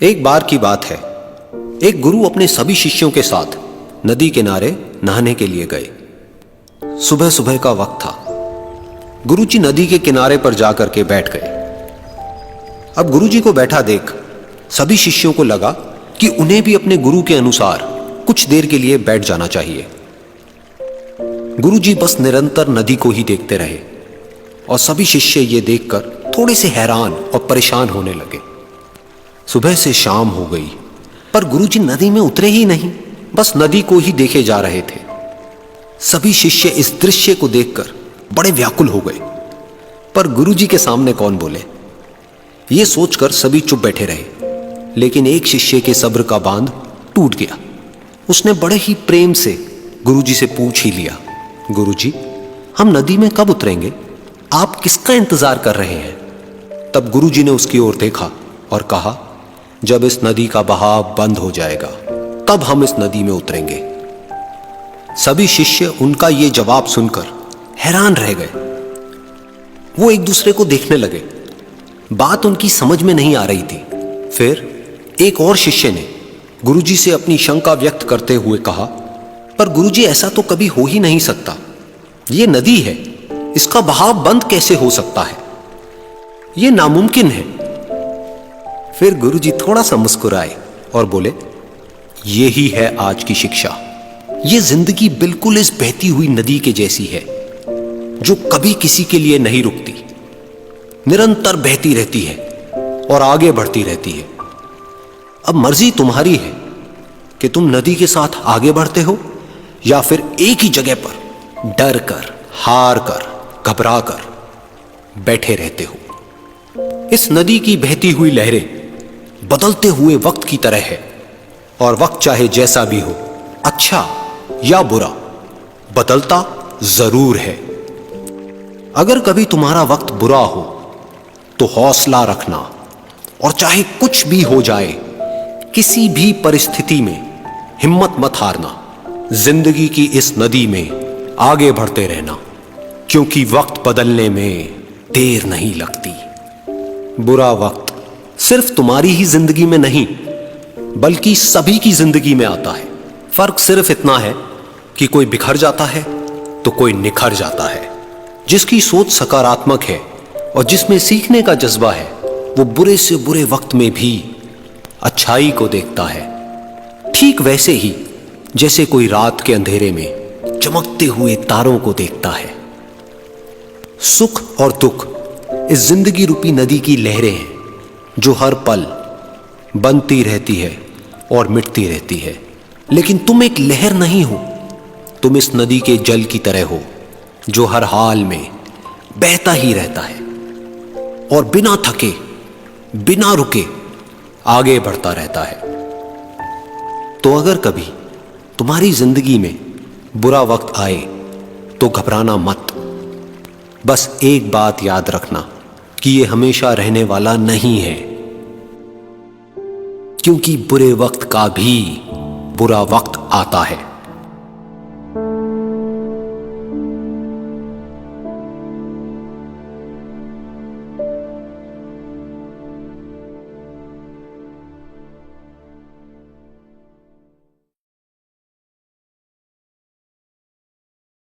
एक बार की बात है, एक गुरु अपने सभी शिष्यों के साथ नदी किनारे नहाने के लिए गए। सुबह सुबह का वक्त था। गुरुजी नदी के किनारे पर जाकर के बैठ गए। अब गुरुजी को बैठा देख सभी शिष्यों को लगा कि उन्हें भी अपने गुरु के अनुसार कुछ देर के लिए बैठ जाना चाहिए। गुरुजी बस निरंतर नदी को ही देखते रहे और सभी शिष्य ये देखकर थोड़े से हैरान और परेशान होने लगे। सुबह से शाम हो गई पर गुरुजी नदी में उतरे ही नहीं, बस नदी को ही देखे जा रहे थे। सभी शिष्य इस दृश्य को देखकर बड़े व्याकुल हो गए, पर गुरुजी के सामने कौन बोले, ये सोचकर सभी चुप बैठे रहे। लेकिन एक शिष्य के सब्र का बांध टूट गया। उसने बड़े ही प्रेम से गुरुजी से पूछ ही लिया, गुरुजी, हम नदी में कब उतरेंगे? आप किसका इंतजार कर रहे हैं? तब गुरुजी ने उसकी ओर देखा और कहा, जब इस नदी का बहाव बंद हो जाएगा तब हम इस नदी में उतरेंगे। सभी शिष्य उनका यह जवाब सुनकर हैरान रह गए। वो एक दूसरे को देखने लगे। बात उनकी समझ में नहीं आ रही थी। फिर एक और शिष्य ने गुरुजी से अपनी शंका व्यक्त करते हुए कहा, पर गुरुजी, ऐसा तो कभी हो ही नहीं सकता। ये नदी है, इसका बहाव बंद कैसे हो सकता है? यह नामुमकिन है। फिर गुरुजी थोड़ा सा मुस्कुराए और बोले, यही है आज की शिक्षा। यह जिंदगी बिल्कुल इस बहती हुई नदी के जैसी है, जो कभी किसी के लिए नहीं रुकती, निरंतर बहती रहती है और आगे बढ़ती रहती है। अब मर्जी तुम्हारी है कि तुम नदी के साथ आगे बढ़ते हो या फिर एक ही जगह पर डर कर, हार कर, घबरा कर बैठे रहते हो। इस नदी की बहती हुई लहरें बदलते हुए वक्त की तरह है, और वक्त चाहे जैसा भी हो, अच्छा या बुरा, बदलता जरूर है। अगर कभी तुम्हारा वक्त बुरा हो तो हौसला रखना, और चाहे कुछ भी हो जाए, किसी भी परिस्थिति में हिम्मत मत हारना। जिंदगी की इस नदी में आगे बढ़ते रहना, क्योंकि वक्त बदलने में देर नहीं लगती। बुरा वक्त सिर्फ तुम्हारी ही जिंदगी में नहीं, बल्कि सभी की जिंदगी में आता है। फर्क सिर्फ इतना है कि कोई बिखर जाता है तो कोई निखर जाता है। जिसकी सोच सकारात्मक है और जिसमें सीखने का जज्बा है, वो बुरे से बुरे वक्त में भी अच्छाई को देखता है। ठीक वैसे ही जैसे कोई रात के अंधेरे में चमकते हुए तारों को देखता है। सुख और दुख इस जिंदगी रूपी नदी की लहरें हैं, जो हर पल बनती रहती है और मिटती रहती है। लेकिन तुम एक लहर नहीं हो, तुम इस नदी के जल की तरह हो, जो हर हाल में बहता ही रहता है और बिना थके, बिना रुके आगे बढ़ता रहता है। तो अगर कभी तुम्हारी जिंदगी में बुरा वक्त आए तो घबराना मत। बस एक बात याद रखना कि यह हमेशा रहने वाला नहीं है, क्योंकि बुरे वक्त का भी बुरा वक्त आता है।